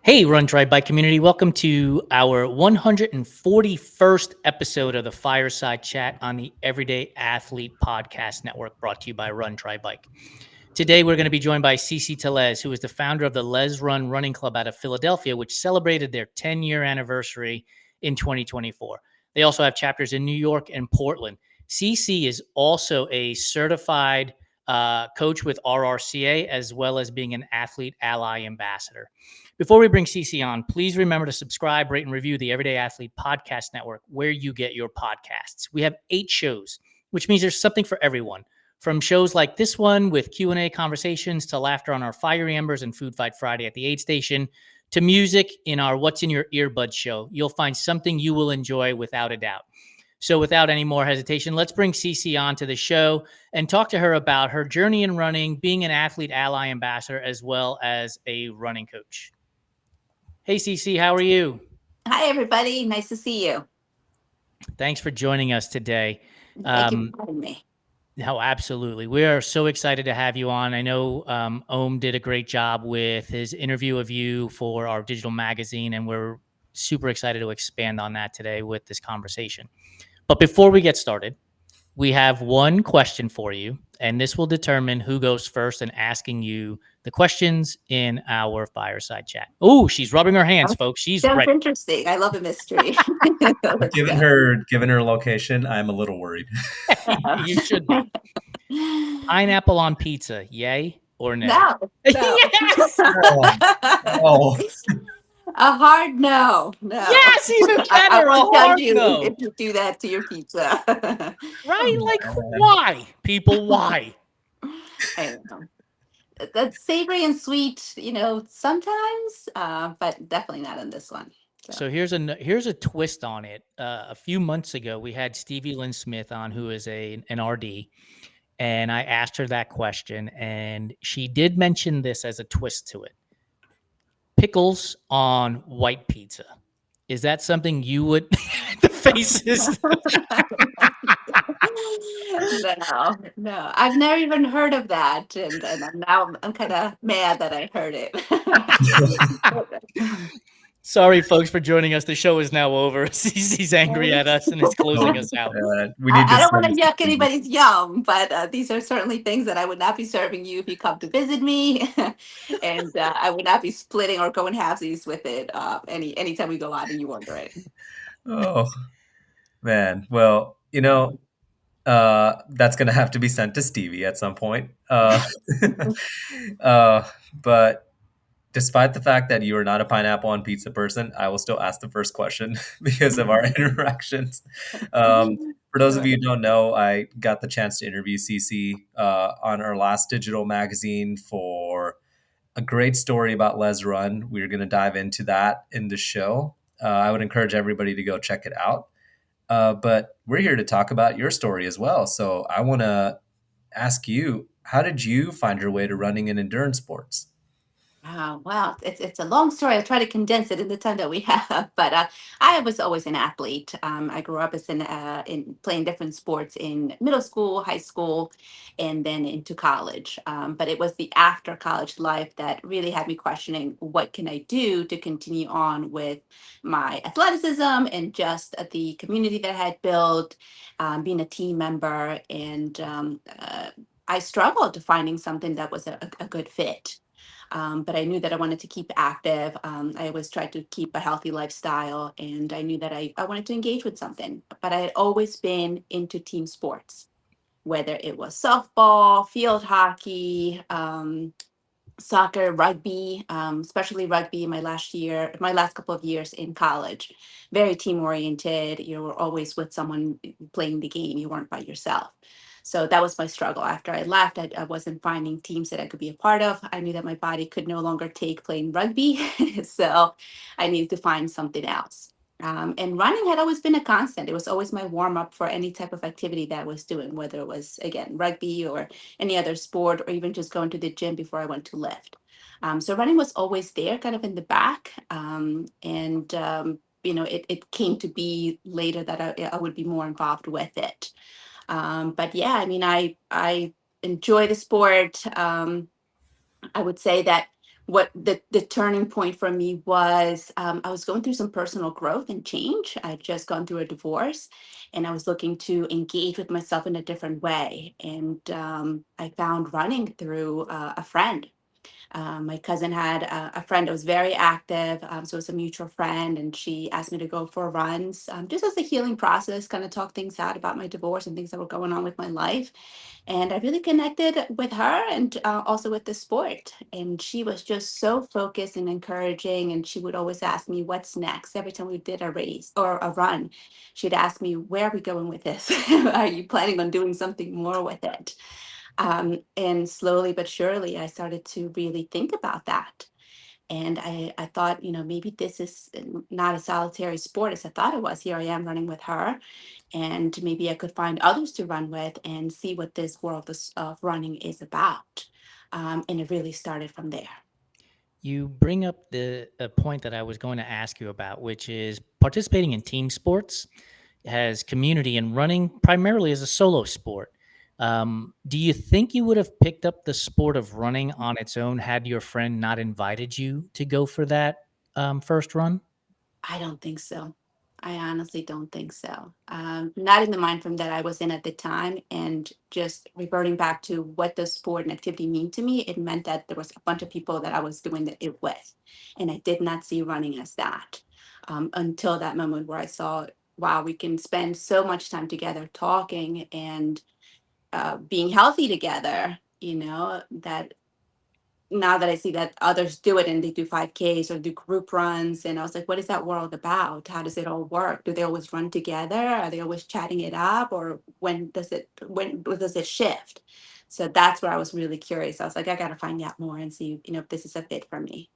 Hey, Run Try Bike community. Welcome to our 141st episode of the Fireside Chat on the Everyday Athlete Podcast Network, brought to you by Run Try Bike. Today, we're going to be joined by Tellez, who is the founder of the Lez Run running club out of Philadelphia, which celebrated their 10-year anniversary in 2024. They also have chapters in New York and Portland. CC is also a certified coach with RRCA, as well as being an athlete ally ambassador. Before we bring CC on, please remember to subscribe, rate, and review the Everyday Athlete Podcast Network where you get your podcasts. We have 8 shows, which means there's something for everyone. From shows like this one with Q&A conversations to laughter on our Fiery Embers and Food Fight Friday at the aid station to music in our What's in Your Earbuds show, you'll find something you will enjoy without a doubt. So without any more hesitation, let's bring CC on to the show and talk to her about her journey in running, being an athlete ally ambassador, as well as a running coach. Hey, CC, how are you? Hi, everybody. Nice to see you. Thanks for joining us today. Thank you for having me. No, absolutely. We are so excited to have you on. I know Ohm did a great job with his interview of you for our digital magazine, and we're super excited to expand on that today with this conversation. But before we get started, we have one question for you, and this will determine who goes first in asking you the questions in our fireside chat. Oh, she's rubbing her hands, folks. She's Sounds ready. interesting. I love a mystery. Let's Given go. her location, I'm a little worried. You should be. Pineapple on pizza, yay or nay? No, no. Yes! Oh, A hard no. No. Yes, even I better, a won't judge hard you no. if you do that to your pizza. Right? Like, man. why? People, why? I don't know. That's savory and sweet, sometimes, but definitely not in this one. So here's a twist on it. A few months ago, we had Stevie Lynn Smith on, who is an RD, and I asked her that question, and she did mention this as a twist to it: pickles on white pizza. Is that something you would? The faces. No, no. I've never even heard of that. And I'm kind of mad that I heard it. Sorry, folks, for joining us. The show is now over. Cece's angry at us and is closing us out. We need to I don't want send to yuck anybody's yum, but these are certainly things that I would not be serving you if you come to visit me. And I would not be splitting or going halvesies with it anytime we go out and you order it. Oh man, well, that's gonna have to be sent to Stevie at some point. Uh, but despite the fact that you are not a pineapple on pizza person, I will still ask the first question because of our interactions. For those of Sure. you who don't know, I got the chance to interview Cece on our last digital magazine for a great story about Lez Run. We're going to dive into that in the show. I would encourage everybody to go check it out. But we're here to talk about your story as well. So I want to ask you, how did you find your way to running in endurance sports? Wow, it's a long story. I'll try to condense it in the time that we have. But I was always an athlete. I grew up as in playing different sports in middle school, high school, and then into college. But it was the after college life that really had me questioning what can I do to continue on with my athleticism and just the community that I had built, being a team member, and I struggled to finding something that was a good fit. But I knew that I wanted to keep active. I always tried to keep a healthy lifestyle, and I knew that I wanted to engage with something. But I had always been into team sports, whether it was softball, field hockey, soccer, rugby, especially rugby in my last couple of years in college. Very team oriented. You were always with someone playing the game. You weren't by yourself. So that was my struggle. After I left, I wasn't finding teams that I could be a part of. I knew that my body could no longer take playing rugby. So I needed to find something else. And running had always been a constant. It was always my warm up for any type of activity that I was doing, whether it was, again, rugby or any other sport, or even just going to the gym before I went to lift. So running was always there, kind of in the back. It came to be later that I would be more involved with it. But yeah, I enjoy the sport. I would say that what the turning point for me was, I was going through some personal growth and change. I'd just gone through a divorce, and I was looking to engage with myself in a different way. And I found running through a friend. My cousin had a friend that was very active, so it was a mutual friend, and she asked me to go for runs, just as a healing process, kind of talk things out about my divorce and things that were going on with my life. And I really connected with her, and also with the sport. And she was just so focused and encouraging. And she would always ask me, "What's next?" Every time we did a race or a run, she'd ask me, "Where are we going with this? Are you planning on doing something more with it?" And slowly but surely, I started to really think about that. And I thought, maybe this is not a solitary sport as I thought it was. Here I am running with her, and maybe I could find others to run with and see what this world of running is about. And it really started from there. You bring up the a point that I was going to ask you about, which is participating in team sports has community and running primarily as a solo sport. Do you think you would have picked up the sport of running on its own had your friend not invited you to go for that first run? I don't think so. I honestly don't think so. Not in the mind frame that I was in at the time. And just reverting back to what does sport and activity mean to me, it meant that there was a bunch of people that I was doing it with. And I did not see running as that, until that moment where I saw, wow, we can spend so much time together talking and being healthy together, that now that I see that others do it and they do 5Ks or do group runs, and I was like, what is that world about? How does it all work? Do they always run together? Are they always chatting it up? Or when does it shift? So that's where I was really curious. I was like, I gotta find out more and see, if this is a fit for me.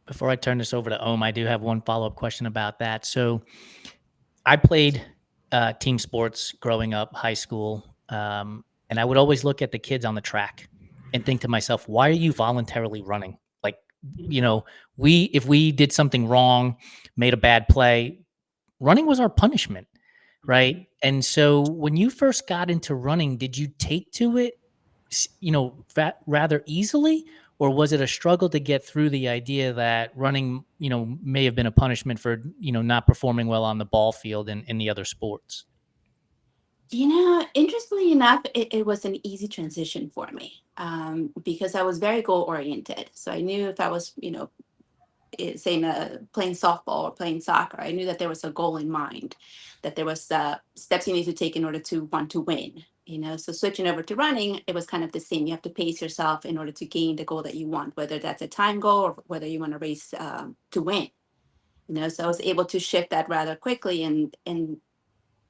Before I turn this over to Om, I do have one follow up question about that. So I played team sports growing up, high school, and I would always look at the kids on the track and think to myself, "Why are you voluntarily running?" Like, you know, we if we did something wrong, made a bad play, running was our punishment, right? And so, when you first got into running, did you take to it, rather easily, or was it a struggle to get through the idea that running, may have been a punishment for, not performing well on the ball field and in the other sports? Interestingly enough, it was an easy transition for me, because I was very goal oriented. So I knew if I was, saying playing softball or playing soccer, I knew that there was a goal in mind, that there was steps you need to take in order to want to win. So switching over to running, it was kind of the same. You have to pace yourself in order to gain the goal that you want, whether that's a time goal or whether you want to race to win. So I was able to shift that rather quickly, and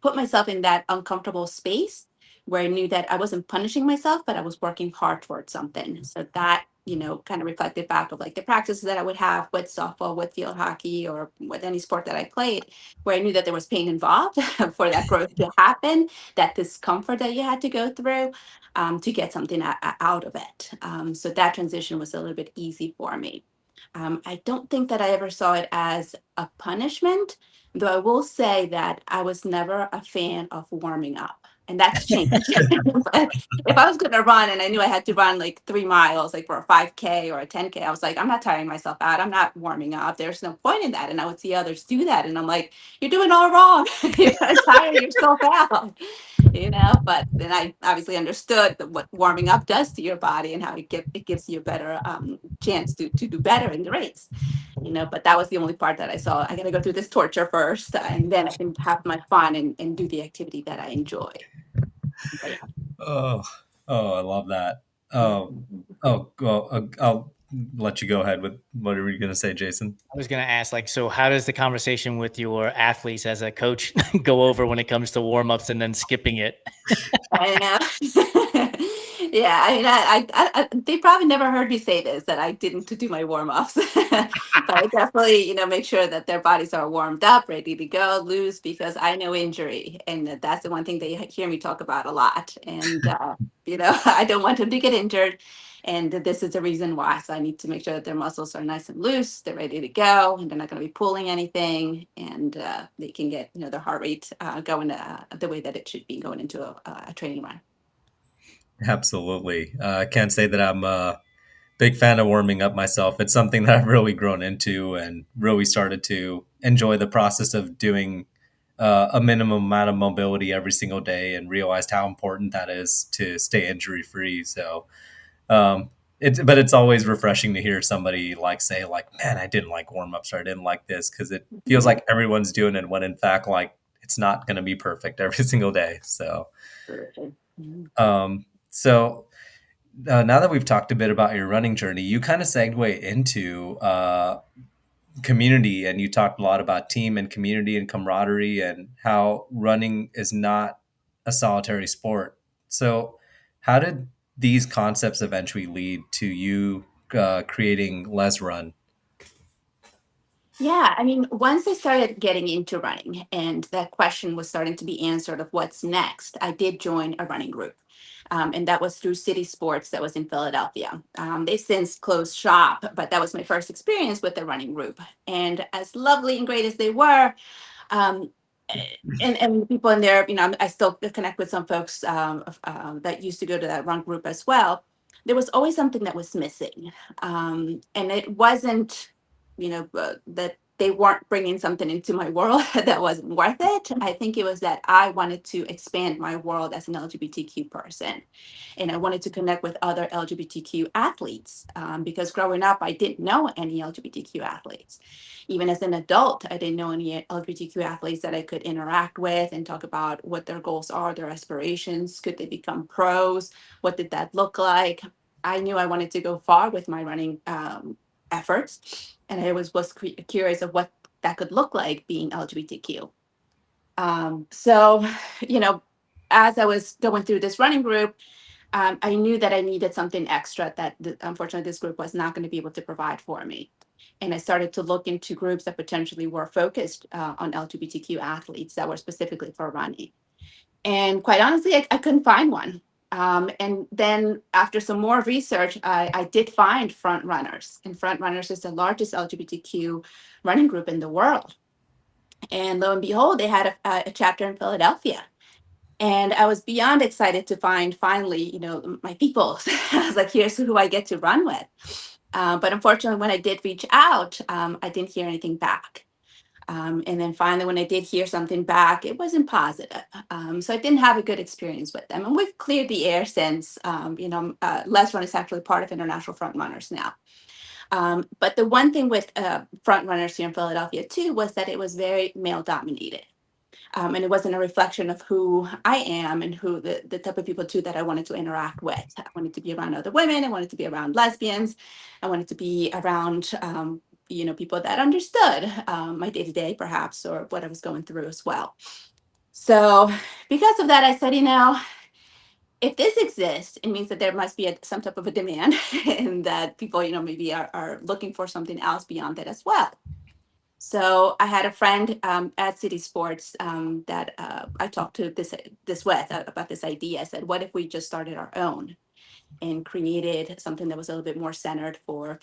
put myself in that uncomfortable space where I knew that I wasn't punishing myself, but I was working hard towards something. So that, kind of reflected back of like the practices that I would have with softball, with field hockey, or with any sport that I played, where I knew that there was pain involved for that growth to happen, that discomfort that you had to go through, to get something out of it. So that transition was a little bit easy for me. I don't think that I ever saw it as a punishment, though I will say that I was never a fan of warming up. And that's changed. But if I was going to run and I knew I had to run like 3 miles, like for a 5K or a 10K, I was like, I'm not tiring myself out. I'm not warming up. There's no point in that. And I would see others do that. And I'm like, you're doing all wrong. You're going to tire yourself out. But then I obviously understood what warming up does to your body and how it gives you a better chance to do better in the race. But that was the only part that I saw. I got to go through this torture first, and then I can have my fun and do the activity that I enjoy. But yeah. Oh, oh, I love that. Oh, Mhm. well, I'll let you go ahead with whatever you're going to say, Jason. I was going to ask, like, so how does the conversation with your athletes as a coach go over when it comes to warm ups and then skipping it? I know. Yeah, I mean, they probably never heard me say this, that I didn't to do my warm ups, but I definitely, make sure that their bodies are warmed up, ready to go, loose, because I know injury, and that's the one thing they hear me talk about a lot. And I don't want them to get injured, and this is the reason why. So I need to make sure that their muscles are nice and loose, they're ready to go, and they're not going to be pulling anything, and they can get their heart rate going the way that it should be going into a training run. Absolutely. I can't say that I'm big fan of warming up myself. It's something that I've really grown into and really started to enjoy the process of doing a minimum amount of mobility every single day, and realized how important that is to stay injury free. So um, but it's always refreshing to hear somebody like say like, man, I didn't like warm ups, or I didn't like this, because it feels Mhm. like everyone's doing it when in fact like it's not going to be perfect every single day. So Mhm. so now that we've talked a bit about your running journey, you kind of segue into community, and you talked a lot about team and community and camaraderie, and how running is not a solitary sport. So how did these concepts eventually lead to you creating Les Run? Yeah, I mean, once I started getting into running and that question was starting to be answered of what's next, I did join a running group. And that was through City Sports that was in Philadelphia. They've since closed shop, but that was my first experience with the running group. And as lovely and great as they were, um, and people in there, I still connect with some folks that used to go to that run group as well. There was always something that was missing, and it wasn't, that they weren't bringing something into my world that wasn't worth it. I think it was that I wanted to expand my world as an LGBTQ person, and I wanted to connect with other LGBTQ athletes, because growing up, I didn't know any LGBTQ athletes. Even as an adult, I didn't know any LGBTQ athletes that I could interact with and talk about what their goals are, their aspirations. Could they become pros? What did that look like? I knew I wanted to go far with my running efforts, and I was curious of what that could look like being LGBTQ. So, you know, as I was going through this running group, I knew that I needed something extra that unfortunately this group was not going to be able to provide for me. And I started to look into groups that potentially were focused on LGBTQ athletes that were specifically for running. And quite honestly, I couldn't find one. And then after some more research, I did find Front Runners. And Front Runners is the largest LGBTQ running group in the world. And lo and behold, they had a chapter in Philadelphia. And I was beyond excited to find finally, my people. I was like, here's who I get to run with. But unfortunately, when I did reach out, I didn't hear anything back. And then finally, when I did hear something back, it wasn't positive. So I didn't have a good experience with them. And we've cleared the air since, Les Run is actually part of International Front Runners now. But the one thing with front runners here in Philadelphia too was that it was very male dominated. And it wasn't a reflection of who I am and who the type of people too that I wanted to interact with. I wanted to be around other women. I wanted to be around lesbians. I wanted to be around, people that understood my day to day, perhaps, or what I was going through as well. So, because of that, I said, if this exists, it means that there must be some type of a demand, and that people, maybe are looking for something else beyond that as well. So I had a friend at City Sports that I talked to this with about this idea. I said, "What if we just started our own and created something that was a little bit more centered for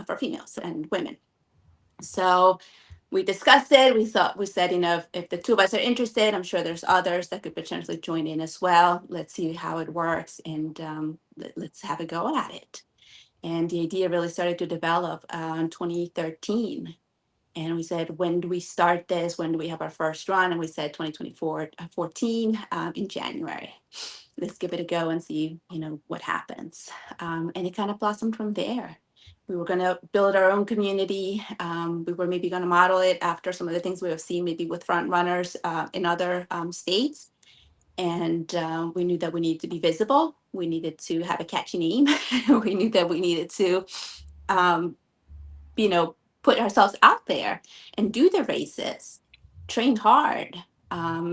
for females and women?" So we discussed it. We said, if the two of us are interested, I'm sure there's others that could potentially join in as well. Let's see how it works, and let's have a go at it. And the idea really started to develop in 2013, and we said, when do we start this? When do we have our first run? And we said 2024, 14 in January. Let's give it a go and see, what happens. And it kind of blossomed from there. We were going to build our own community. We were maybe going to model it after some of the things we have seen maybe with front runners in other states. And we knew that we needed to be visible. We needed to have a catchy name. We knew that we needed to um, you know, put ourselves out there and do the races, train hard,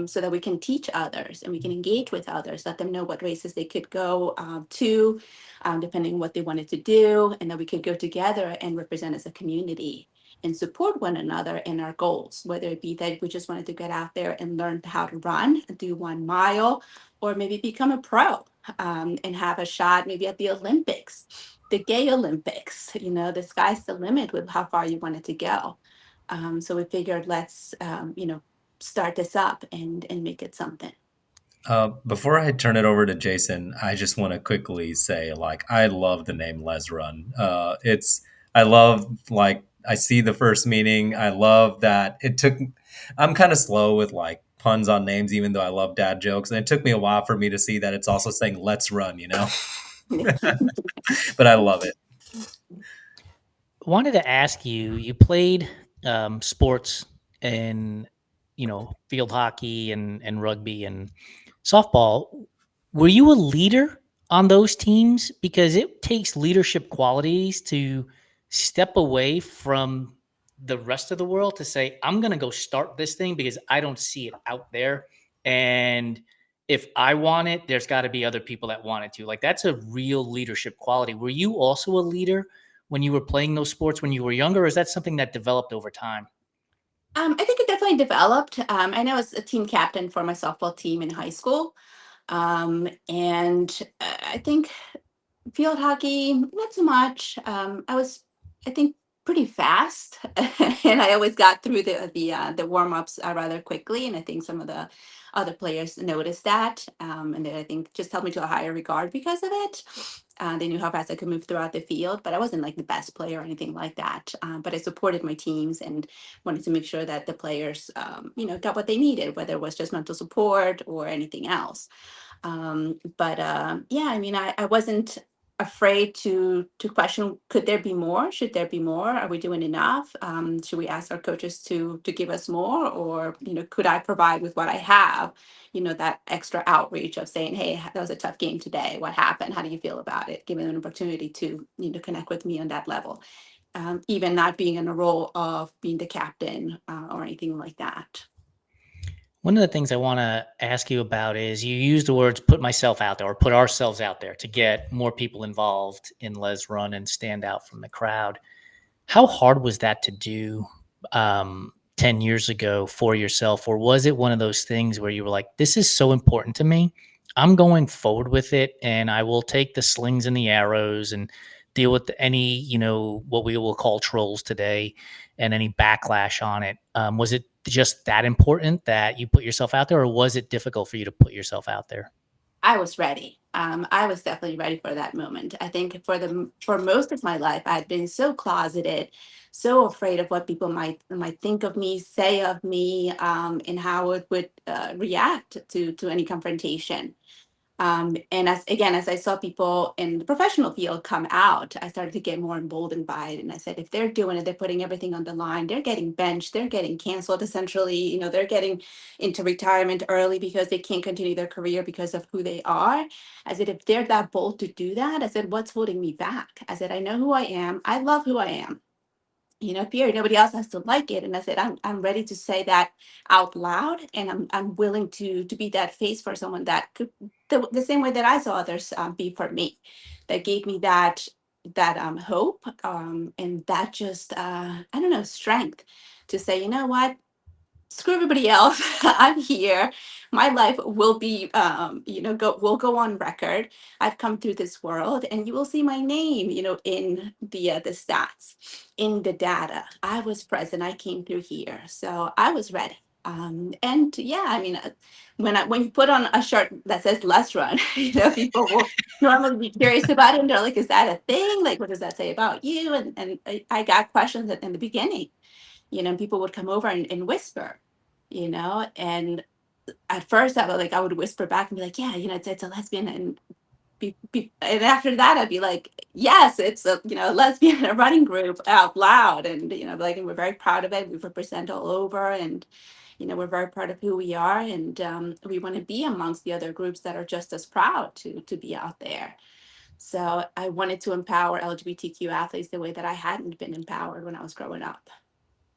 so that we can teach others and we can engage with others, let them know what races they could go to, depending on what they wanted to do, and that we could go together and represent as a community and support one another in our goals, whether it be that we just wanted to get out there and learn how to run, do 1 mile, or maybe become a pro and have a shot maybe at the Olympics, the gay Olympics. The sky's the limit with how far you wanted to go. So we figured, let's, start this up and make it something. Before I turn it over to Jason, I just want to quickly say, like, I love the name Les Run. I love, like, I see the first meaning. I love that I'm kind of slow with like puns on names, even though I love dad jokes. And it took me a while for me to see that it's also saying let's run, but I love it. Wanted to ask you, you played sports in, field hockey and rugby and softball. Were you a leader on those teams? Because it takes leadership qualities to step away from the rest of the world to say, I'm going to go start this thing because I don't see it out there. And if I want it, there's got to be other people that want it too. Like, that's a real leadership quality. Were you also a leader when you were playing those sports when you were younger, or is that something that developed over time? I think it definitely developed. I know I was a team captain for my softball team in high school. And I think field hockey, not so much. I was, I think, pretty fast, and I always got through the warm ups rather quickly. And I think some of the other players noticed that, and then I think just held me to a higher regard because of it. They knew how fast I could move throughout the field, but I wasn't like the best player or anything like that. But I supported my teams and wanted to make sure that the players, got what they needed, whether it was just mental support or anything else. But yeah, I mean, I wasn't afraid to question, could there be more, should there be more, are we doing enough, should we ask our coaches to give us more, or could I provide with what I have, that extra outreach of saying, hey, that was a tough game today, what happened, how do you feel about it, giving an opportunity to connect with me on that level, even not being in a role of being the captain or anything like that. One of the things I want to ask you about is you use the words put myself out there or put ourselves out there to get more people involved in Les Run and stand out from the crowd. How hard was that to do 10 years ago for yourself? Or was it one of those things where you were like, this is so important to me, I'm going forward with it, and I will take the slings and the arrows and deal with any, what we will call trolls today and any backlash on it? Was it just that important that you put yourself out there, or was it difficult for you to put yourself out there? I was ready. I was definitely ready for that moment. I think for most of my life, I had been so closeted, so afraid of what people might think of me, say of me, and how it would react to any confrontation. And as I saw people in the professional field come out, I started to get more emboldened by it. And I said, if they're doing it, they're putting everything on the line, they're getting benched, they're getting canceled essentially, they're getting into retirement early because they can't continue their career because of who they are. I said, if they're that bold to do that, I said, what's holding me back? I said, I know who I am. I love who I am. Period. Nobody else has to like it. And I said, I'm ready to say that out loud, and I'm willing to be that face for someone that could, the same way that I saw others be for me. That gave me that hope, and that just I don't know, strength to say, you know what, screw everybody else. I'm here. My life will be, will go on record. I've come through this world, and you will see my name, in the stats, in the data. I was present. I came through here, so I was ready. And yeah, I mean, when you put on a shirt that says "Let's Run," people will normally be curious about it, and they're like, "Is that a thing? Like, what does that say about you?" And I got questions in the beginning. People would come over and whisper, and at first I would whisper back and be like, yeah, it's a lesbian, and and after that I'd be like, yes, it's a lesbian in a running group out loud, and like, and we're very proud of it. We represent all over, and we're very proud of who we are, and we want to be amongst the other groups that are just as proud to be out there. So I wanted to empower LGBTQ athletes the way that I hadn't been empowered when I was growing up.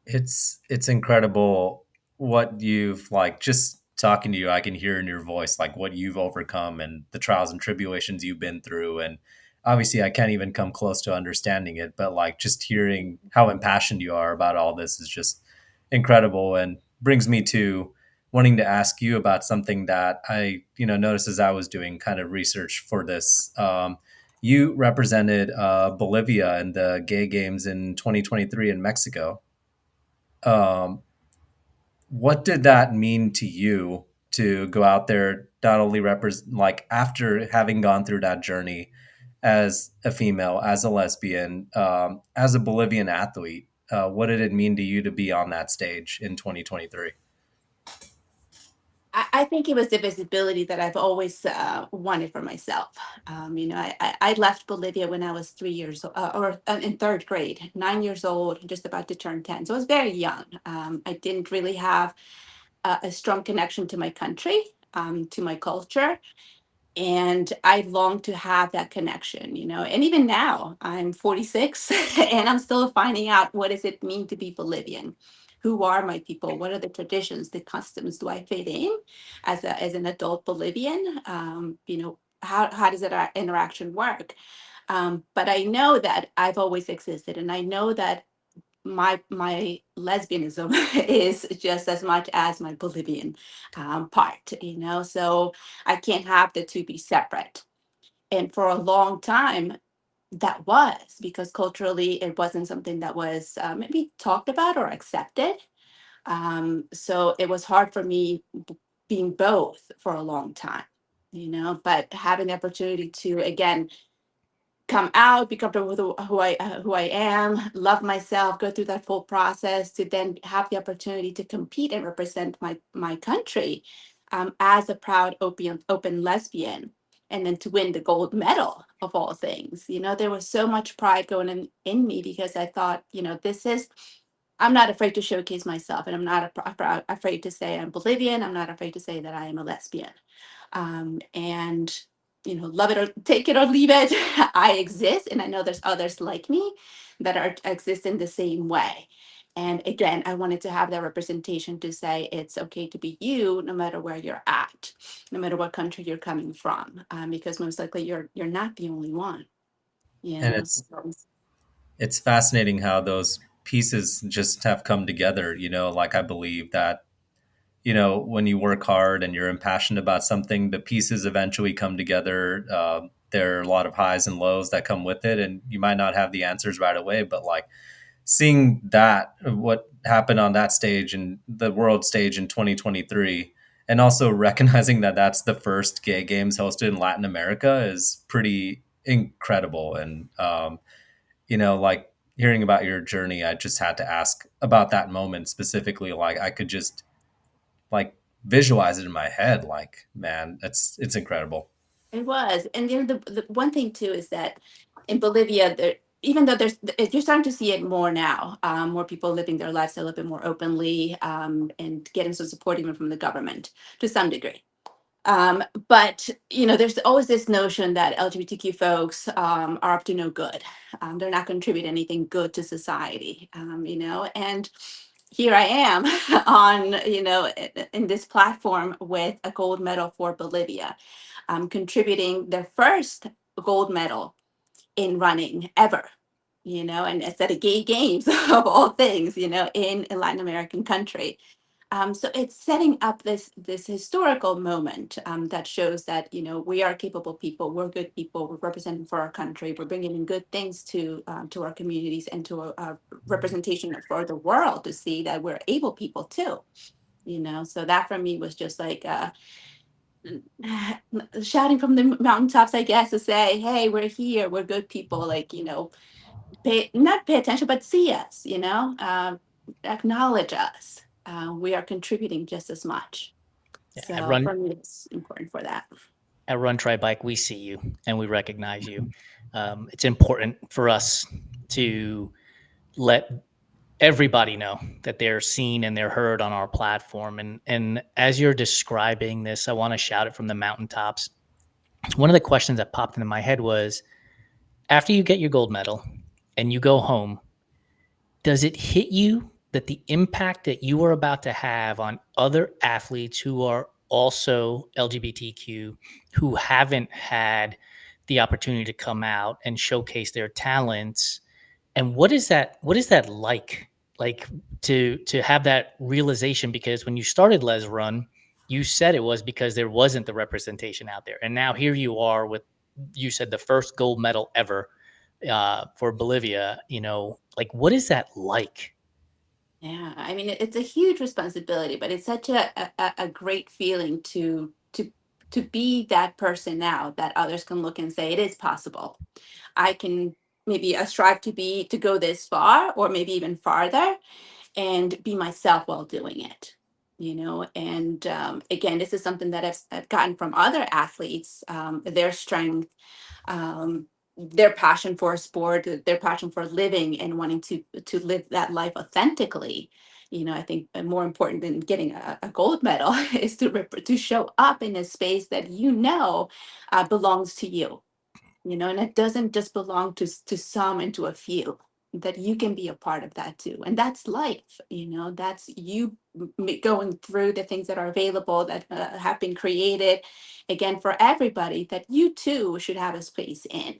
It's incredible what you've, like, just talking to you, I can hear in your voice like what you've overcome and the trials and tribulations you've been through. And obviously I can't even come close to understanding it, but like just hearing how impassioned you are about all this is just incredible, and brings me to wanting to ask you about something that I, noticed as I was doing kind of research for this. You represented Bolivia in the gay games in 2023 in Mexico. um, what did that mean to you to go out there, not only represent, like after having gone through that journey as a female, as a lesbian, as a Bolivian athlete? What did it mean to you to be on that stage in 2023? I think it was the visibility that I've always wanted for myself. I left Bolivia when I was 3 years old, or in third grade, 9 years old, just about to turn 10. So I was very young. I didn't really have a strong connection to my country, to my culture. And I long to have that connection, and even now I'm 46 and I'm still finding out what does it mean to be Bolivian. Who are my people? What are the traditions, the customs? Do I fit in as an adult Bolivian? How does that interaction work? But I know that I've always existed, and I know that my lesbianism is just as much as my Bolivian part, so I can't have the two be separate. And for a long time, that was because culturally it wasn't something that was maybe talked about or accepted. So it was hard for me being both for a long time, but having the opportunity to, again, come out, be comfortable with who I am, love myself, go through that full process to then have the opportunity to compete and represent my country as a proud open lesbian, and then to win the gold medal of all things. There was so much pride going in me because I thought, this is. I'm not afraid to showcase myself, and I'm not afraid to say I'm Bolivian. I'm not afraid to say that I am a lesbian. And love it or take it or leave it. I exist, and I know there's others like me that exist in the same way. And again, I wanted to have that representation to say it's okay to be you, no matter where you're at, no matter what country you're coming from, because most likely you're not the only one. And So, it's fascinating how those pieces just have come together. Like I believe that when you work hard and you're impassioned about something, the pieces eventually come together. There are a lot of highs and lows that come with it, and you might not have the answers right away, but like seeing that, what happened on that stage and the world stage in 2023, and also recognizing that that's the first gay games hosted in Latin America is pretty incredible. And, like hearing about your journey, I just had to ask about that moment specifically. Like I could just like visualize it in my head. Like, man, it's incredible. it was. And the one thing too is that in Bolivia, even though you're starting to see it more now, more people living their lives a little bit more openly, and getting some support even from the government to some degree. But there's always this notion that LGBTQ folks are up to no good. They're not contributing anything good to society. And here I am on, in this platform with a gold medal for Bolivia, contributing their first gold medal in running ever. And it's at a gay games of all things, in a Latin American country. So it's setting up this historical moment that shows that we are capable people, we're good people, we're representing for our country, we're bringing in good things to our communities and to a representation for the world to see that we're able people too. So that for me was just like shouting from the mountaintops, I guess, to say, hey, we're here, we're good people, like not pay attention, but see us, acknowledge us. We are contributing just as much. Yeah, So for me, it's important for that. at Run Try Bike, we see you and we recognize you. It's important for us to let everybody know that they're seen and they're heard on our platform. And as you're describing this, I want to shout it from the mountaintops. One of the questions that popped into my head was, after you get your gold medal and you go home, does it hit you that the impact that you are about to have on other athletes who are also LGBTQ, who haven't had the opportunity to come out and showcase their talents? And what is that like to have that realization? Because when you started Lez Run, you said it was because there wasn't the representation out there, and now here you are with, you said, the first gold medal ever for Bolivia. Like, what is that like? Yeah, I mean, it's a huge responsibility, but it's such a great feeling to be that person now that others can look and say it is possible. I can maybe strive to go this far or maybe even farther and be myself while doing it. And again, this is something that I've gotten from other athletes, their strength, their passion for a sport, their passion for living and wanting to live that life authentically. I think more important than getting a gold medal is to show up in a space that belongs to you. And it doesn't just belong to some and to a few. That you can be a part of that too, and that's life. That's you going through the things that are available that have been created, again for everybody. That you too should have a space in.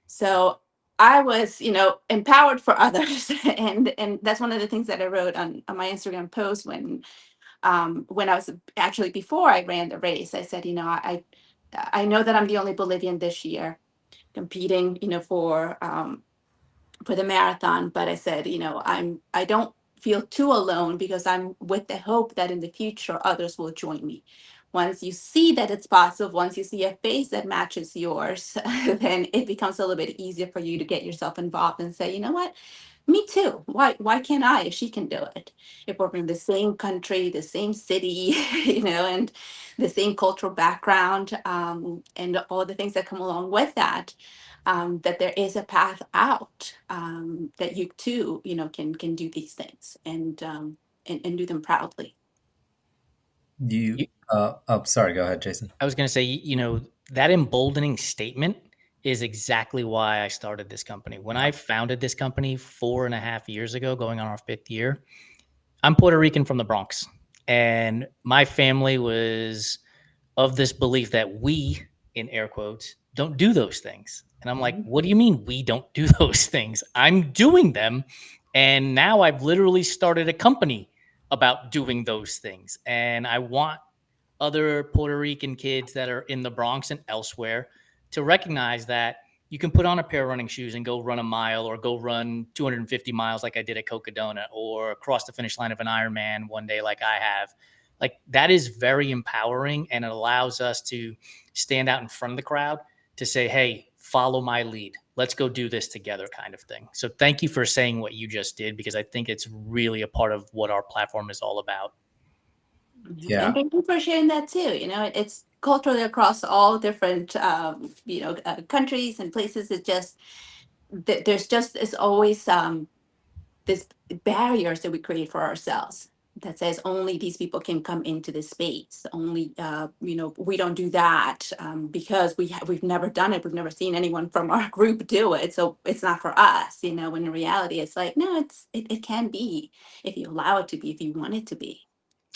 So I was, empowered for others, and that's one of the things that I wrote on my Instagram post when I was actually before I ran the race. I said, I know that I'm the only Bolivian this year competing, for the marathon, but I said, I don't feel too alone because I'm with the hope that in the future others will join me. Once you see that it's possible, once you see a face that matches yours, then it becomes a little bit easier for you to get yourself involved and say, you know what, me too. Why can't I if she can do it? If we're from the same country, the same city, and the same cultural background, and all the things that come along with that, that there is a path out, that you too, can do these things and do them proudly. You, You- oh, sorry. Go ahead, Jason. I was going to say, that emboldening statement is exactly why I started this company. When I founded this company 4.5 years ago, going on our 5th year, I'm Puerto Rican from the Bronx, and my family was of this belief that we, in air quotes, don't do those things. And I'm like, Mhm. what do you mean we don't do those things? I'm doing them. And now I've literally started a company about doing those things. And I want other Puerto Rican kids that are in the Bronx and elsewhere to recognize that you can put on a pair of running shoes and go run a mile or go run 250 miles like I did at Cocodona or cross the finish line of an Ironman one day like I have. Like that is very empowering, and it allows us to stand out in front of the crowd to say, hey, follow my lead. Let's go do this together kind of thing. So thank you for saying what you just did, because I think it's really a part of what our platform is all about. And Yeah. thank you for sharing that too. It's culturally across all different, countries and places. It just there's just is always this barriers that we create for ourselves that says only these people can come into this space. Only, we don't do that, because we've never done it. We've never seen anyone from our group do it, so it's not for us. When in reality, it's like no, it can be if you allow it to be, if you want it to be.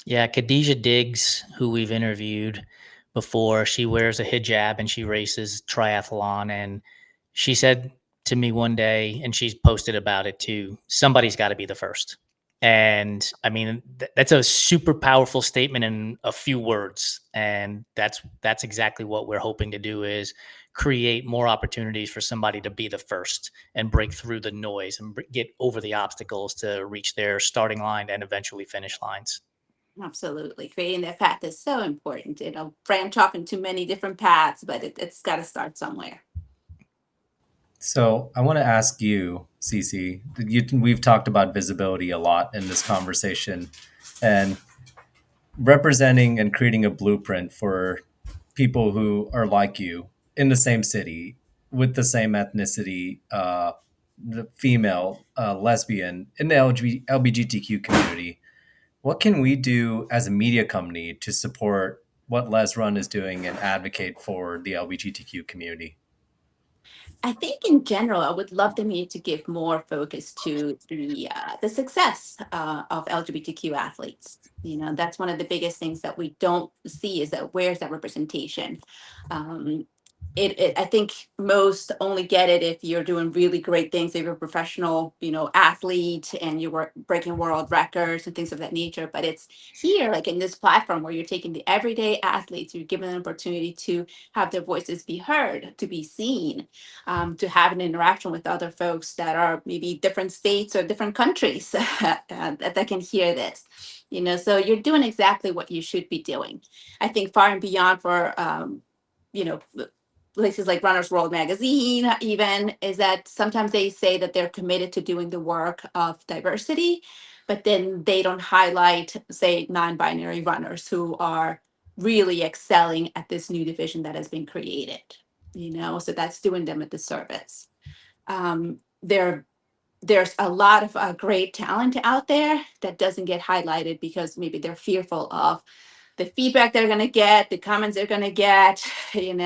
Yeah, Khadijah Diggs, who we've interviewed before, she wears a hijab and she races triathlon. And she said to me one day, and she's posted about it too, somebody's got to be the first. And I mean, that's a super powerful statement in a few words. And that's exactly what we're hoping to do, is create more opportunities for somebody to be the first and break through the noise and get over the obstacles to reach their starting line and eventually finish lines. Absolutely. Creating that path is so important. It'll branch off into many different paths, but it's got to start somewhere. So I want to ask you, Cece. We've talked about visibility a lot in this conversation, and representing and creating a blueprint for people who are like you in the same city with the same ethnicity, the female, lesbian, in the LGBTQ community. What can we do as a media company to support what Les Run is doing and advocate for the LGBTQ community? I think in general, I would love the media to give more focus to the success of LGBTQ athletes. That's one of the biggest things that we don't see is that where's that representation. Um, I think most only get it if you're doing really great things, if you're a professional, athlete and you were breaking world records and things of that nature. But it's here, like in this platform where you're taking the everyday athletes, you're giving them an opportunity to have their voices be heard, to be seen, to have an interaction with other folks that are maybe different states or different countries that can hear this. So you're doing exactly what you should be doing. I think far and beyond for, you know, places like Runner's World Magazine, even, is that sometimes they say that they're committed to doing the work of diversity, but then they don't highlight, say, non-binary runners who are really excelling at this new division that has been created. So that's doing them a disservice. There's a lot of great talent out there that doesn't get highlighted because maybe they're fearful of the feedback they're going to get, the comments they're going to get, and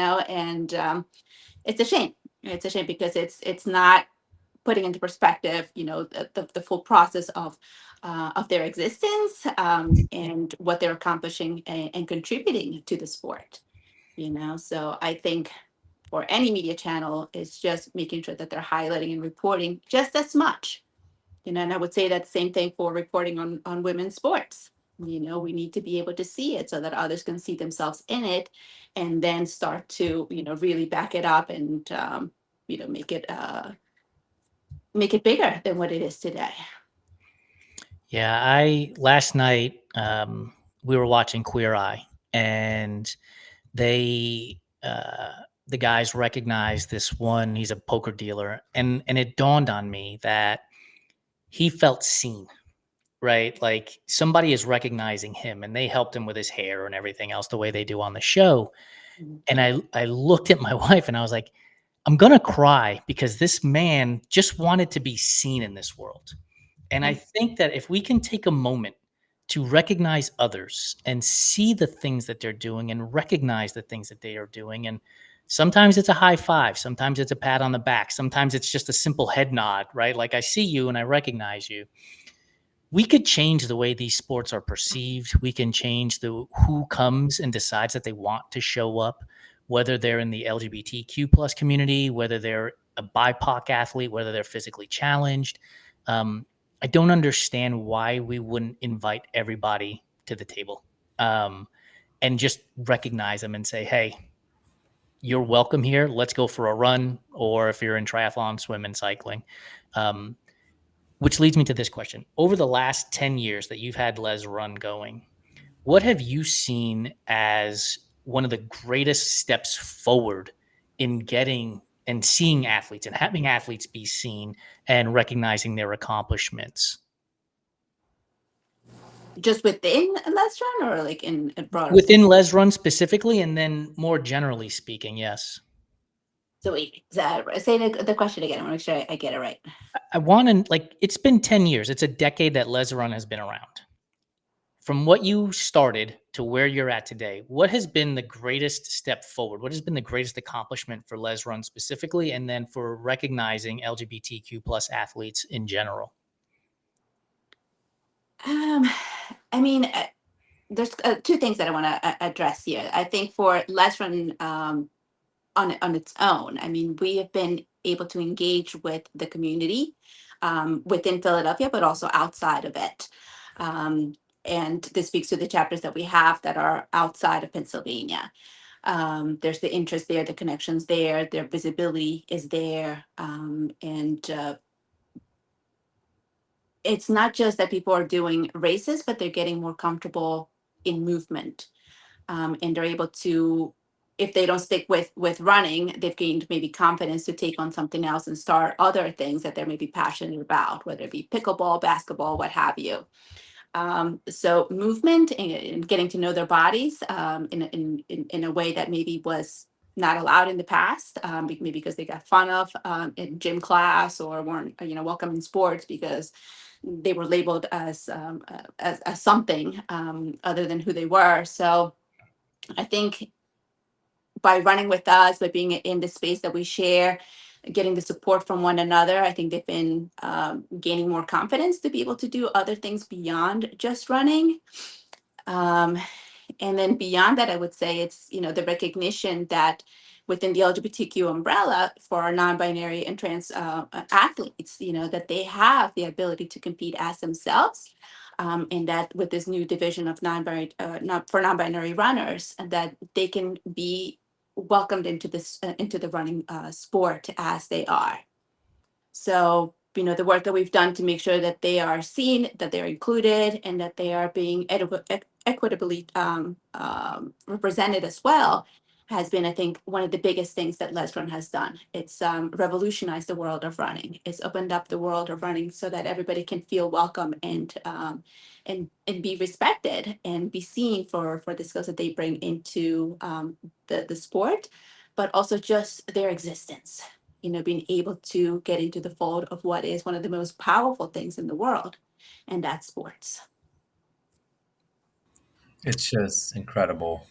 it's a shame. It's a shame because it's not putting into perspective, the full process of their existence, and what they're accomplishing and contributing to the sport. So I think for any media channel, it's just making sure that they're highlighting and reporting just as much. And I would say that same thing for reporting on women's sports. We need to be able to see it so that others can see themselves in it, and then start to, really back it up and, make it bigger than what it is today. Yeah, last night we were watching Queer Eye, and they the guys recognized this one. He's a poker dealer, and it dawned on me that he felt seen, right? Like somebody is recognizing him, and they helped him with his hair and everything else the way they do on the show. Mhm. And I looked at my wife and I was like, I'm gonna cry because this man just wanted to be seen in this world. And I think that if we can take a moment to recognize others and see the things that they're doing and recognize the things that they are doing, and sometimes it's a high five, sometimes it's a pat on the back, sometimes it's just a simple head nod, right? Like I see you and I recognize you. We could change the way these sports are perceived. We can change who comes and decides that they want to show up, whether they're in the LGBTQ plus community, whether they're a BIPOC athlete, whether they're physically challenged. I don't understand why we wouldn't invite everybody to the table, and just recognize them and say, hey, you're welcome here. Let's go for a run. Or if you're in triathlon, swim, and cycling. Which leads me to this question. Over the last 10 years that you've had Lez Run going, what have you seen as one of the greatest steps forward in getting and seeing athletes and having athletes be seen and recognizing their accomplishments? Just within a restaurant, or like in a broader sense? Within Lez Run specifically, and then more generally speaking, yes. So wait, say the question again. I want to make sure I get it right. I want to, like, it's been 10 years. It's a decade that Lez Run has been around. From what you started to where you're at today, what has been the greatest step forward? What has been the greatest accomplishment for Lez Run specifically, and then for recognizing LGBTQ plus athletes in general? Um, I mean, there's two things that I want to address here. I think for Let's Run, on its own, I mean, we have been able to engage with the community, within Philadelphia, but also outside of it. Um, and this speaks to the chapters that we have that are outside of Pennsylvania. There's the interest there, the connections there, their visibility is there. And it's not just that people are doing races, but they're getting more comfortable in movement. And they're able to, if they don't stick with running, they've gained maybe confidence to take on something else and start other things that they're maybe passionate about, whether it be pickleball, basketball, what have you. So movement and getting to know their bodies, in a way that maybe was not allowed in the past, maybe because they got fun of, in gym class, or weren't, welcome in sports because they were labeled as something, other than who they were. So I think by running with us, by being in the space that we share, getting the support from one another, I think they've been, gaining more confidence to be able to do other things beyond just running. Um, and then beyond that, I would say it's, the recognition that within the LGBTQ umbrella for our non-binary and trans athletes, that they have the ability to compete as themselves. And that with this new division of non-binary runners, and that they can be welcomed into this into the running sport as they are. So, the work that we've done to make sure that they are seen, that they're included, and that they are being equitably represented as well, has been, I think, one of the biggest things that Lez Run has done. It's revolutionized the world of running. It's opened up the world of running so that everybody can feel welcome and be respected and be seen for the skills that they bring into the sport, but also just their existence. Being able to get into the fold of what is one of the most powerful things in the world, and that's sports. It's just incredible.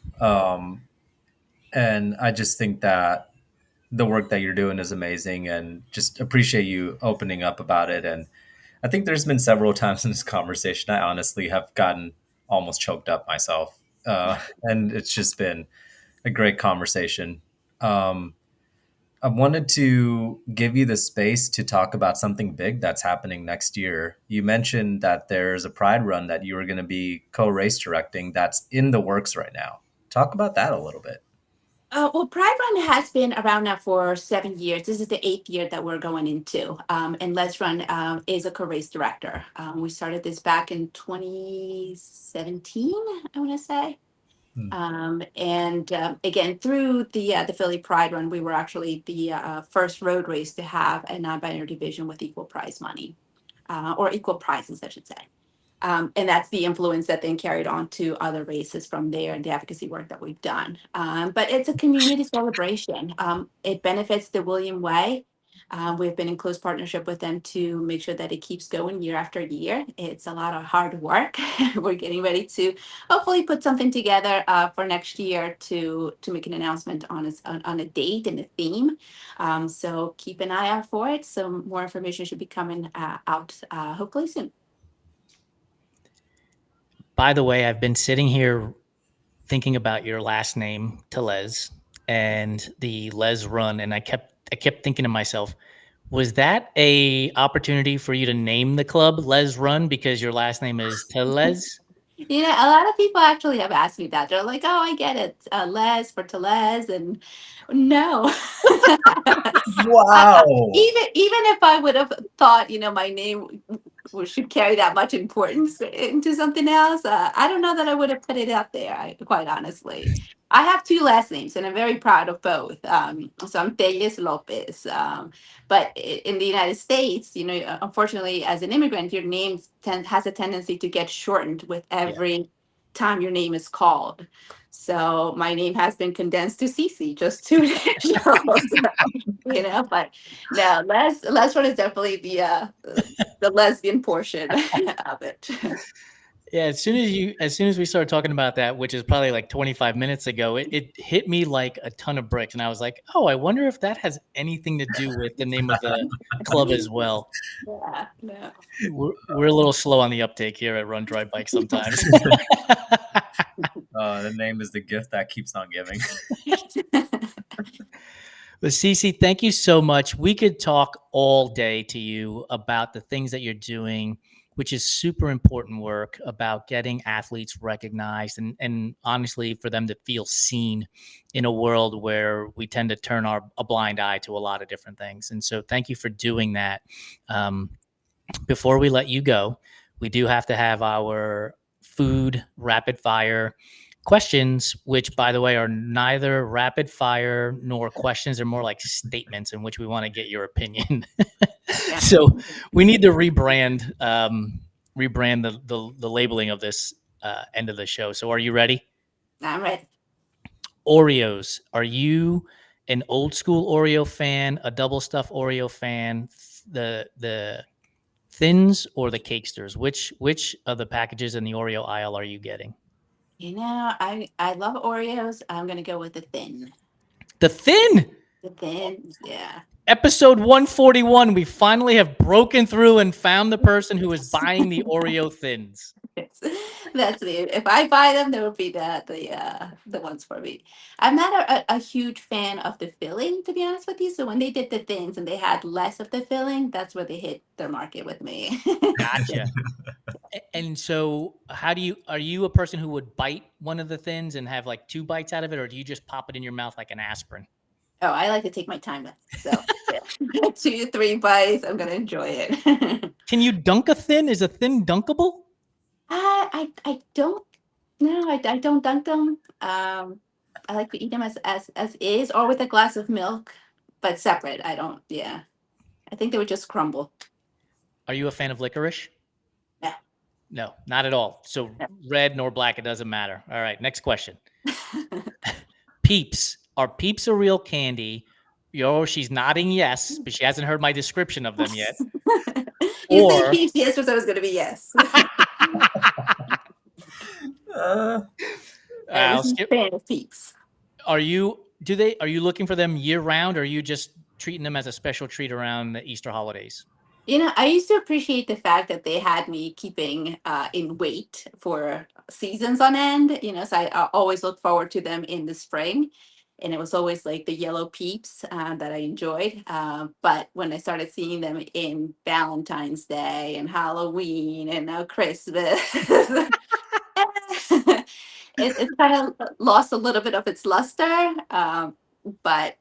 And I just think that the work that you're doing is amazing, and just appreciate you opening up about it. And I think there's been several times in this conversation I honestly have gotten almost choked up myself. And it's just been a great conversation. Um, I wanted to give you the space to talk about something big that's happening next year. You mentioned that there's a Pride run that you were going to be co-race directing that's in the works right now. Talk about that a little bit. Well, Pride Run has been around now for 7 years. This is the 8th year that we're going into. And Lez Run is a co-race director. We started this back in 2017, I want to say. And again, through the Philly Pride Run, we were actually the first road race to have a non-binary division with equal prize money, or equal prizes, I should say. And that's the influence that then carried on to other races from there and the advocacy work that we've done. But it's a community celebration. It benefits the William Way. We've been in close partnership with them to make sure that it keeps going year after year. It's a lot of hard work. We're getting ready to hopefully put something together for next year to make an announcement on a date and a theme. So keep an eye out for it. Some more information should be coming out hopefully soon. By the way, I've been sitting here thinking about your last name, Tellez, and the Lez Run, and I kept thinking to myself, was that a opportunity for you to name the club Lez Run because your last name is Tellez? A lot of people actually have asked me that. They're like, "Oh, I get it, Les for Tellez," and no. Wow. Even if I would have thought, my name should carry that much importance into something else, I don't know that I would have put it out there. Quite honestly, I have 2 last names, and I'm very proud of both. So I'm Tellez Lopez. But in the United States, unfortunately, as an immigrant, your name has a tendency to get shortened with every time your name is called. So my name has been condensed to Cece, just 2 initials. But no, Les Run is definitely the lesbian portion of it. Yeah, as soon as we started talking about that, which is probably like 25 minutes ago, it hit me like a ton of bricks, and I was like, "Oh, I wonder if that has anything to do with the name of the club as well." Yeah, no. We're a little slow on the uptake here at Run Dry Bike sometimes. The name is the gift that keeps on giving. But Cece, thank you so much. We could talk all day to you about the things that you're doing, which is super important work about getting athletes recognized and honestly for them to feel seen in a world where we tend to turn a blind eye to a lot of different things. And so thank you for doing that. Before we let you go, we do have to have our food rapid fire questions, which, by the way, are neither rapid fire nor questions. They're more like statements in which we want to get your opinion. So we need to rebrand the labeling of this end of the show. So are you ready? I'm ready. Oreos. Are you an old school Oreo fan, a double stuffed Oreo fan, the thins or the cakesters? Which of the packages in the Oreo aisle are you getting? I love Oreos. I'm gonna go with the thin. The thin. The thins, yeah. Episode 141, we finally have broken through and found the person who is buying the Oreo thins. Yes, that's me. If I buy them, they would be the ones for me. I'm not a huge fan of the filling, to be honest with you. So when they did the thins and they had less of the filling, that's where they hit their market with me. Gotcha. And so are you a person who would bite one of the thins and have like 2 bites out of it, or do you just pop it in your mouth like an aspirin? Oh, I like to take my time with. So yeah. 2 to 3 bites, I'm gonna enjoy it. Can you dunk a thin? Is a thin dunkable? I don't no, I don't dunk them. I like to eat them as is or with a glass of milk, but separate. I don't. Yeah, I think they would just crumble. Are you a fan of licorice? No. No, not at all. So No. red nor black, it doesn't matter. All right, next question. Peeps. Are Peeps a real candy? Yo, she's nodding yes, but she hasn't heard my description of them yet. You say Or peeps, yes, so it's going to be yes. I'm a huge fan of peeps. are you looking for them year round, or are you just treating them as a special treat around the Easter holidays? You know, I used to appreciate the fact that they had me keeping in wait for seasons on end. You know, so I always look forward to them in the spring. And it was always like the yellow peeps that I enjoyed. But when I started seeing them in Valentine's Day and Halloween and now Christmas, it's kind of lost a little bit of its luster. But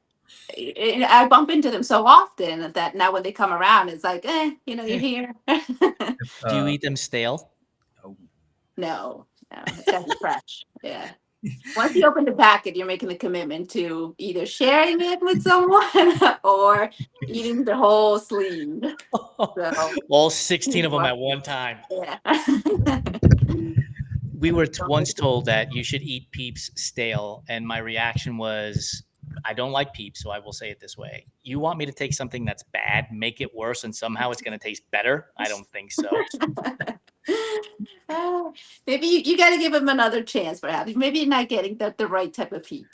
I bump into them so often that now when they come around, it's like, you're here. Do you eat them stale? No, it's got to be fresh. Yeah. Once you open the packet, you're making the commitment to either sharing it with someone or eating the whole sleeve. So, all 16 of them at one time. yeah. We were once told that you should eat Peeps stale, and my reaction was, I don't like Peeps, so I will say it this way. You want me to take something that's bad, make it worse, and somehow it's going to taste better? I don't think so. Maybe you got to give him another chance, perhaps. Maybe you're not getting the right type of peep.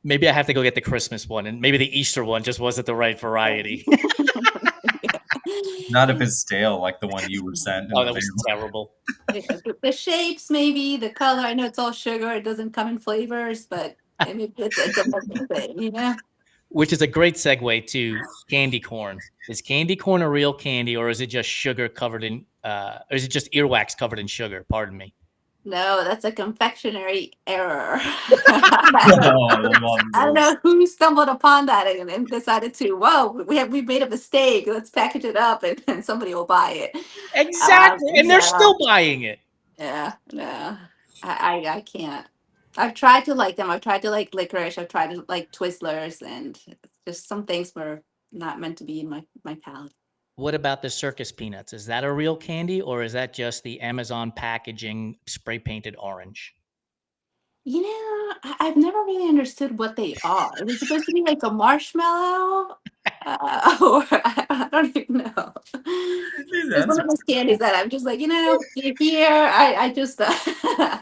Maybe I have to go get the Christmas one, and maybe the Easter one just wasn't the right variety. Not if it's stale, like the one you were sent. Oh, that was terrible. The shapes, maybe the color. I know it's all sugar; it doesn't come in flavors, but maybe it's a marketing thing, you know. Which is a great segue to candy corn. Is candy corn a real candy, or is it just sugar covered in, or is it just earwax covered in sugar? Pardon me. No, that's a confectionery error. Oh, I don't know who stumbled upon that and decided to, whoa, we made a mistake. Let's package it up and somebody will buy it. Exactly. And they're Yeah. still buying it. Yeah, no, I can't. I've tried to like them. I've tried to like licorice. I've tried to like Twizzlers, and just some things were not meant to be in my palate. What about the circus peanuts? Is that a real candy, or is that just the Amazon packaging spray painted orange? You know, I've never really understood what they are. Is it supposed to be like a marshmallow? Or I don't even know. It's one of those candies that I'm just like, you're here. I just, I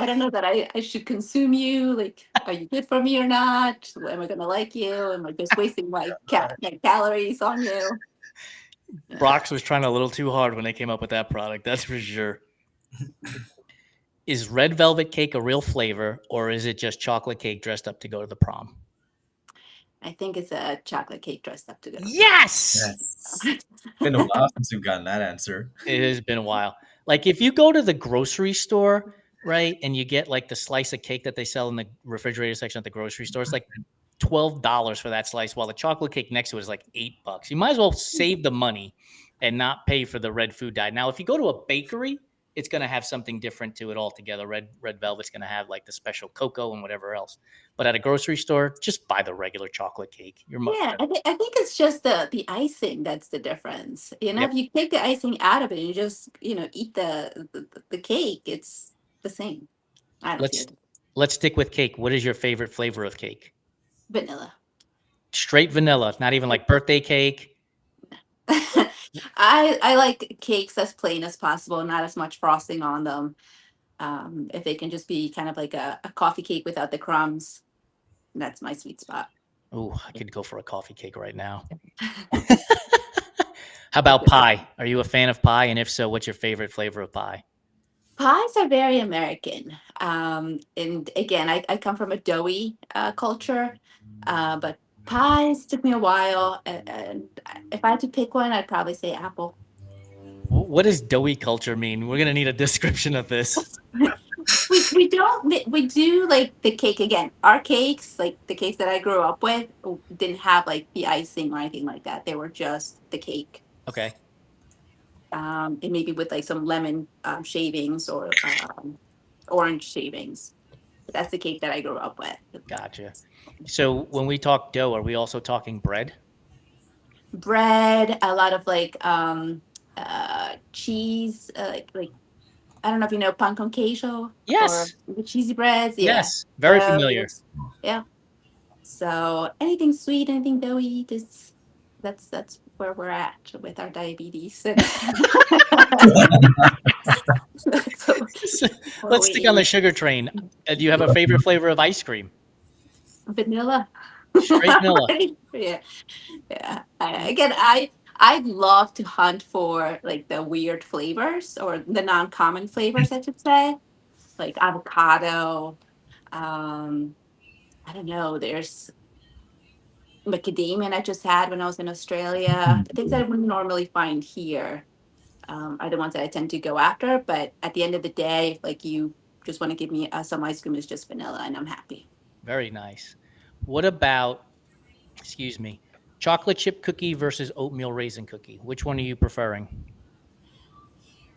don't know that I should consume you. Like, are you good for me or not? Am I going to like you? Am I just wasting my calories on you? Brox was trying a little too hard when they came up with that product. That's for sure. Is red velvet cake a real flavor, or is it just chocolate cake dressed up to go to the prom? I think it's a chocolate cake dressed up to go. Yes! It's been a while since we've gotten that answer. It has been a while. Like if you go to the grocery store, right, and you get like the slice of cake that they sell in the refrigerator section at the grocery store, it's like $12 for that slice, while the chocolate cake next to it is like $8. You might as well save the money and not pay for the red food dye. Now, if you go to a bakery, it's going to have something different to it altogether. Red velvet's going to have like the special cocoa and whatever else. But at a grocery store, just buy the regular chocolate cake. You're much Yeah, better. I think it's just the icing that's the difference. Yep. If you take the icing out of it and you just eat the cake, it's the same. I don't see it. Let's stick with cake. What is your favorite flavor of cake? Vanilla. Straight vanilla, not even like birthday cake. I like cakes as plain as possible, not as much frosting on them. If they can just be kind of like a coffee cake without the crumbs, that's my sweet spot. Oh, I could go for a coffee cake right now. How about pie? Are you a fan of pie? And if so, what's your favorite flavor of pie? Pies are very American. And again, I come from a doughy culture, but pies took me a while. And if I had to pick one, I'd probably say apple. What does doughy culture mean? We're gonna need a description of this. We do like the cake again. Our cakes, like the cakes that I grew up with, didn't have like the icing or anything like that. They were just the cake. Okay, And maybe with like some lemon shavings or orange shavings. That's the cake that I grew up with. gotcha. So when we talk dough, are we also talking bread? Bread, a lot of like cheese, like I don't know if you know pan con queso or Yes, the cheesy breads. Yeah, yes, very familiar. yeah. So anything sweet, anything doughy, just that's where we're at with our diabetes. And that's what Let's we stick on the eat. sugar train. Do you have a favorite flavor of ice cream? Vanilla. Straight vanilla. Yeah, yeah. Again, I love to hunt for like the weird flavors or the non-common flavors, I should say, like avocado. Um, I don't know. There's macadamia I just had when I was in Australia. The things that I wouldn't normally find here are the ones that I tend to go after. But at the end of the day, if like you just want to give me some ice cream, it's just vanilla, and I'm happy. Very nice. What about, excuse me, chocolate chip cookie versus oatmeal raisin cookie? Which one are you preferring?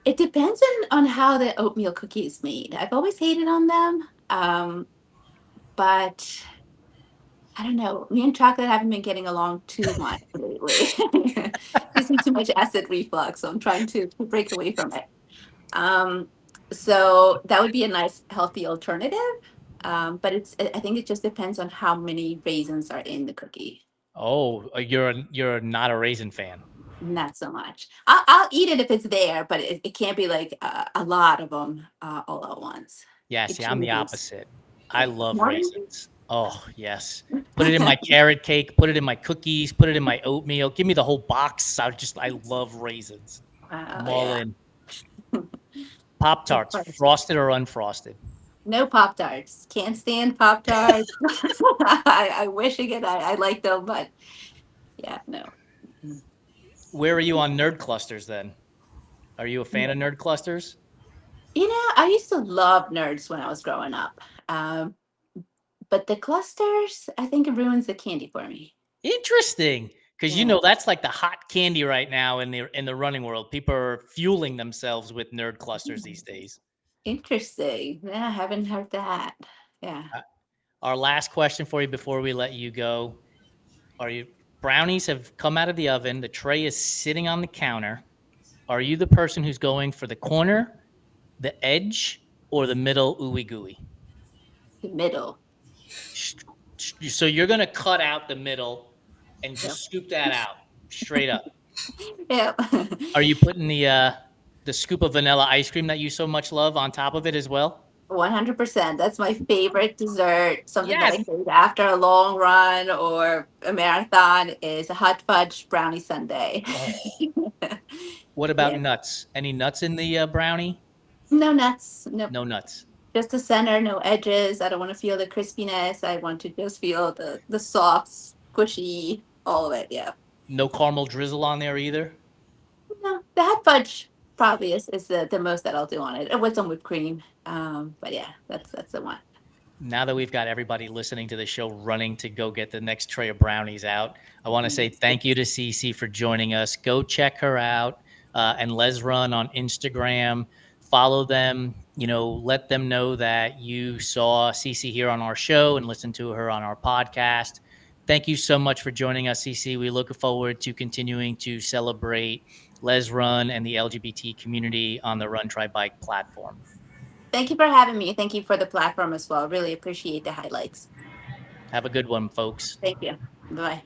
It depends on how the oatmeal cookie is made. I've always hated on them, but I don't know. Me and chocolate haven't been getting along too much lately. Gives me too much acid reflux, so I'm trying to break away from it. Um, so that would be a nice, healthy alternative. But I think it just depends on how many raisins are in the cookie. Oh, you're not a raisin fan. Not so much. I'll eat it if it's there, but it can't be like a lot of them all at once. Yeah, It see, I'm the changes. opposite. I Yeah. love More raisins. Oh, yes. Put it in my carrot cake, put it in my cookies, put it in my oatmeal. Give me the whole box. I love raisins. I'm all Yeah. in. Pop Of Tarts, course. frosted or unfrosted? No Pop Tarts. Can't stand Pop Tarts. I wish again I like them, but yeah, no. Where are you on nerd clusters then? Are you a fan of nerd clusters? You know, I used to love nerds when I was growing up. Um, but the clusters, I think it ruins the candy for me. Interesting, because Yeah. that's like the hot candy right now in the running world. People are fueling themselves with nerd clusters these days. Interesting. Yeah, I haven't heard that. Yeah. Uh, Our last question for you before we let you go: Are you brownies have come out of the oven? The tray is sitting on the counter. Are you the person who's going for the corner, the edge, or the middle ooey gooey? The middle. So you're gonna cut out the middle and Yep. just scoop that out straight up. Yep. Are you putting the scoop of vanilla ice cream that you so much love on top of it as well? 100%. That's my favorite dessert. Something that Yes. I crave after a long run or a marathon is a hot fudge brownie sundae. Oh. What about Yeah. nuts? Any nuts in the brownie? No nuts. Nope. No nuts. Just the center, no edges. I don't want to feel the crispiness. I want to just feel the soft, squishy, all of it. Yeah. No caramel drizzle on there either. No, the hot fudge probably is the most that I'll do on it with some whipped cream. But yeah, that's the one. Now that we've got everybody listening to the show running to go get the next tray of brownies out, I want to say thank you to Cece for joining us. Go check her out and Lez Run on Instagram. Follow them. Let them know that you saw Cece here on our show and listened to her on our podcast. Thank you so much for joining us, Cece. We look forward to continuing to celebrate Lez Run and the LGBT community on the Run Try Bike platform. Thank you for having me. Thank you for the platform as well. Really appreciate the highlights. Have a good one, folks. Thank you. Bye.